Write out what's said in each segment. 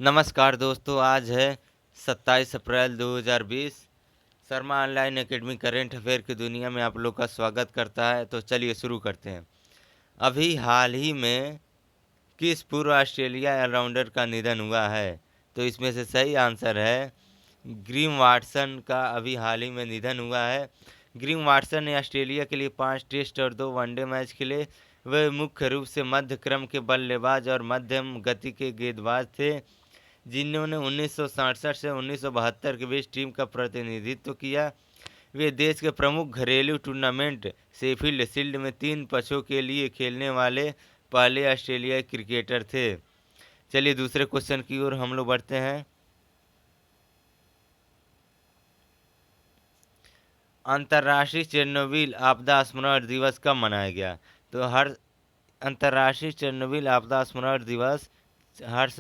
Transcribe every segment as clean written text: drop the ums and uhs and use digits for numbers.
नमस्कार दोस्तों, आज है 27 अप्रैल 2020। Sharma online academy current affair की दुनिया में आप लोग का स्वागत करता है। तो चलिए शुरू करते हैं। अभी हाल ही में किस पूर्व ऑस्ट्रेलिया ऑलराउंडर का निधन हुआ है? तो इसमें से सही आंसर है ग्रीम वाटसन का अभी हाल ही में निधन हुआ है। ग्रीम वाटसन ने ऑस्ट्रेलिया के लिए 5 टेस्ट और 2 वनडे मैच खेले। वे मुख्य रूप से मध्य क्रम के बल्लेबाज और मध्यम गति के गेंदबाज थे, जिन्होंने 1967 से 1972 के बीच टीम का प्रतिनिधित्व किया। वे देश के प्रमुख घरेलू टूर्नामेंट शेफील्ड शील्ड में 3 पक्षों के लिए खेलने वाले पहले ऑस्ट्रेलियाई क्रिकेटर थे। चलिए दूसरे क्वेश्चन की ओर हम लोग बढ़ते हैं। अंतर्राष्ट्रीय चेरनोबिल आपदा स्मरण दिवस कब मनाया गया? तो हर अंतर्राष्ट्रीय चेरनोबिल आपदा स्मरण दिवस हर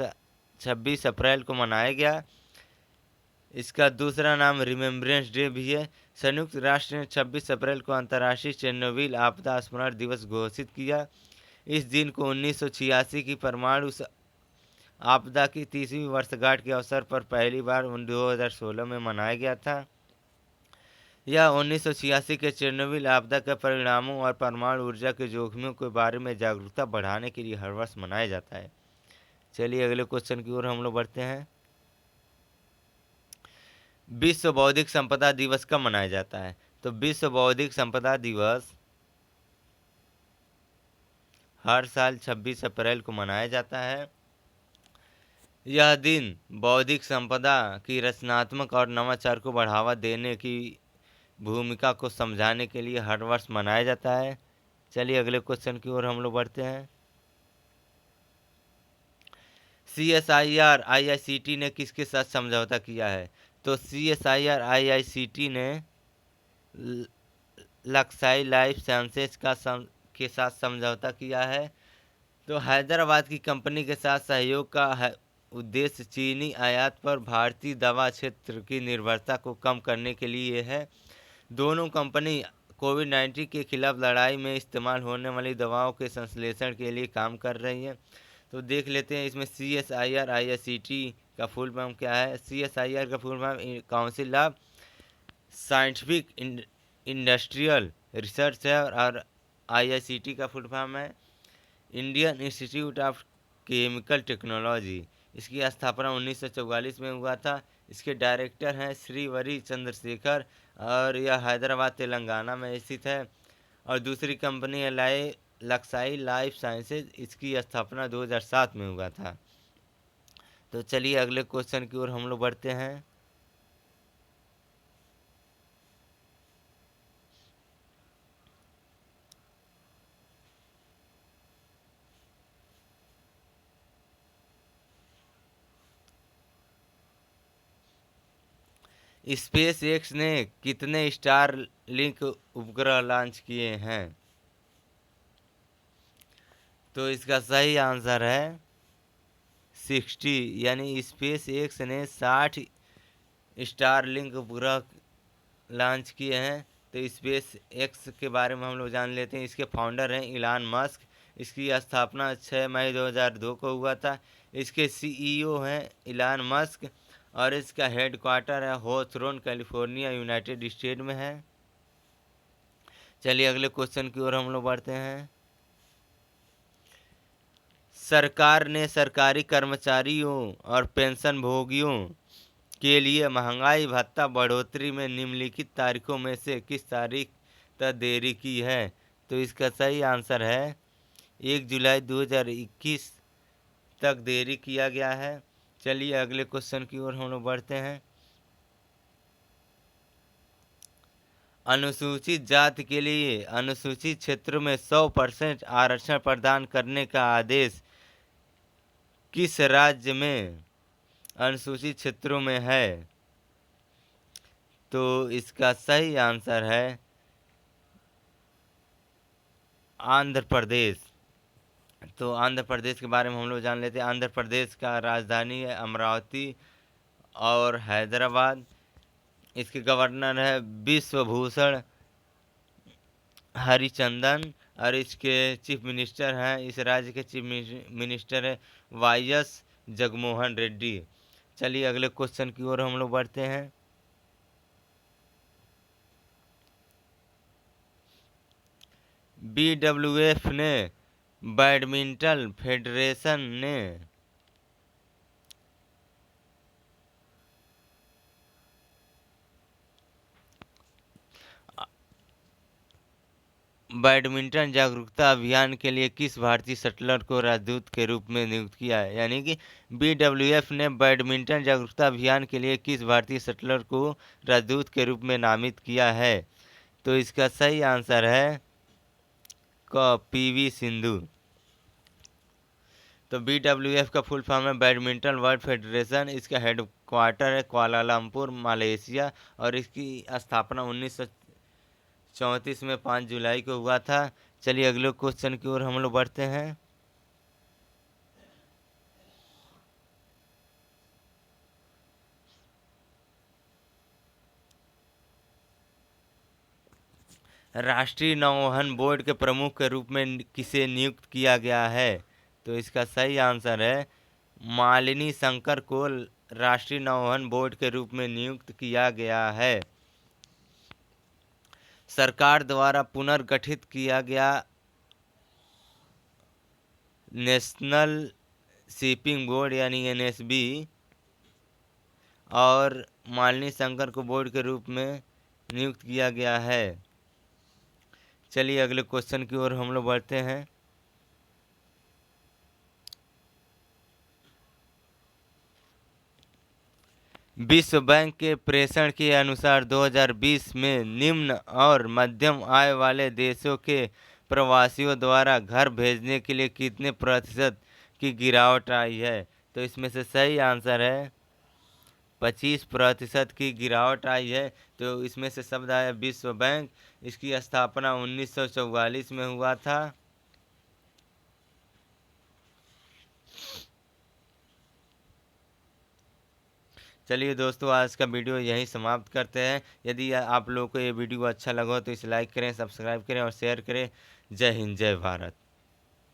26 अप्रैल को मनाया गया। इसका दूसरा नाम रिमेम्बरेंस डे भी है। संयुक्त राष्ट्र ने 26 अप्रैल को अंतर्राष्ट्रीय चेरनोबिल आपदा स्मरण दिवस घोषित किया। इस दिन को 1986 की परमाणु आपदा की 30वीं वर्षगांठ के अवसर पर पहली बार 2016 में मनाया गया था। यह 1986 के चेरनोबिल आपदा के परिणामों और परमाणु ऊर्जा के जोखिमों के बारे में जागरूकता बढ़ाने के लिए हर वर्ष मनाया जाता है। चलिए अगले क्वेश्चन की ओर हम लोग बढ़ते हैं। विश्व बौद्धिक संपदा दिवस कब मनाया जाता है? तो विश्व बौद्धिक संपदा दिवस हर साल 26 अप्रैल को मनाया जाता है। यह दिन बौद्धिक संपदा की रचनात्मक और नवाचार को बढ़ावा देने की भूमिका को समझाने के लिए हर वर्ष मनाया जाता है। चलिए अगले क्वेश्चन की ओर हम लोग बढ़ते हैं। CSIR IICT ने किसके साथ समझौता किया है? तो CSIR IICT ने लक्साई लाइफ साइंसेज के साथ समझौता किया है। तो हैदराबाद की कंपनी के साथ सहयोग का उद्देश्य चीनी आयात पर भारतीय दवा क्षेत्र की निर्भरता को कम करने के लिए है। दोनों कंपनी कोविड-19 के खिलाफ लड़ाई में इस्तेमाल होने वाली दवाओं के संश्लेषण के लिए काम कर रही हैं। तो देख लेते हैं इसमें CSIR IICT का फुल फॉर्म क्या है। CSIR का full form council of scientific industrial research है, और IICT का फुल फॉर्म है Indian institute of chemical technology. इसकी स्थापना 1944 में हुआ था। इसके डायरेक्टर हैं श्री वरी चंद्रशेखर, और यह हैदराबाद तेलंगाना में स्थित है। और दूसरी कंपनी है लक्साई लाइफ साइंसेज। इसकी स्थापना 2007 में हुआ था। तो चलिए अगले क्वेश्चन की ओर हम लोग बढ़ते हैं। स्पेस एक्स ने कितने स्टार लिंक उपग्रह लॉन्च किए हैं? तो इसका सही आंसर है 60। यानी स्पेस एक्स ने 60 स्टार लिंक उपग्रह लॉन्च किए हैं। तो स्पेस एक्स के बारे में हम लोग जान लेते हैं। इसके फाउंडर हैं इलान मस्क। इसकी स्थापना 6 मई 2002 को हुआ था। इसके CEO हैं इलान मस्क, और इसका हेडक्वार्टर है हॉथोर्न कैलिफोर्निया, यूनाइटेड स्टेट में है। चलिए अगले क्वेश्चन की ओर हम लोग बढ़ते हैं। सरकार ने सरकारी कर्मचारियों और पेंशन भोगियों के लिए महंगाई भत्ता बढ़ोतरी में निम्नलिखित तारीखों में से किस तारीख तक देरी की है? तो इसका सही आंसर है 1 जुलाई 2021 तक देरी किया गया है। चलिए अगले क्वेश्चन की ओर हम लोग बढ़ते हैं। अनुसूचित जाति के लिए अनुसूचित क्षेत्रों में 100% आरक्षण प्रदान करने का आदेश किस राज्य में अनुसूचित क्षेत्रों में है? तो इसका सही आंसर है आंध्र प्रदेश। तो आंध्र प्रदेश के बारे में हम लोग जान लेते हैं। आंध्र प्रदेश का राजधानी है अमरावती और हैदराबाद। इसके गवर्नर है विश्वभूषण हरिचंदन, और इसके चीफ मिनिस्टर हैं, इस राज्य के चीफ मिनिस्टर है YS जगमोहन रेड्डी। चलिए अगले क्वेश्चन की ओर हम लोग बढ़ते हैं। BWF ने बैडमिंटन फेडरेशन ने बैडमिंटन जागरूकता अभियान के लिए किस भारतीय शटलर को राजदूत के रूप में नियुक्त किया है? यानी कि BWF ने बैडमिंटन जागरूकता अभियान के लिए किस भारतीय शटलर को राजदूत के रूप में नामित किया है? तो इसका सही आंसर है PV सिंधु। तो BWF का फुल फॉर्म है बैडमिंटन वर्ल्ड फेडरेशन। इसका हेडक्वार्टर है कुआलालंपुर, मलेशिया, और इसकी स्थापना 1934 में 5 जुलाई को हुआ था। चलिए अगले क्वेश्चन की ओर हम लोग बढ़ते हैं। राष्ट्रीय नौवहन बोर्ड के प्रमुख के रूप में किसे नियुक्त किया गया है? तो इसका सही आंसर है मालिनी शंकर को राष्ट्रीय नौवहन बोर्ड के रूप में नियुक्त किया गया है। सरकार द्वारा पुनर्गठित किया गया नेशनल शिपिंग बोर्ड यानी NSB और मालिनी शंकर को बोर्ड के रूप में नियुक्त किया गया है। चलिए अगले क्वेश्चन की ओर हम लोग बढ़ते हैं। विश्व बैंक के प्रेषण के अनुसार 2020 में निम्न और मध्यम आय वाले देशों के प्रवासियों द्वारा घर भेजने के लिए कितने प्रतिशत की गिरावट आई है? तो इसमें से सही आंसर है 25% की गिरावट आई है। तो इसमें से शब्द आया विश्व बैंक। इसकी स्थापना 1944 में हुआ था। चलिए दोस्तों, आज का वीडियो यहीं समाप्त करते हैं। यदि आप लोगों को ये वीडियो अच्छा लगा हो तो इसे लाइक करें, सब्सक्राइब करें और शेयर करें। जय हिंद, जय भारत।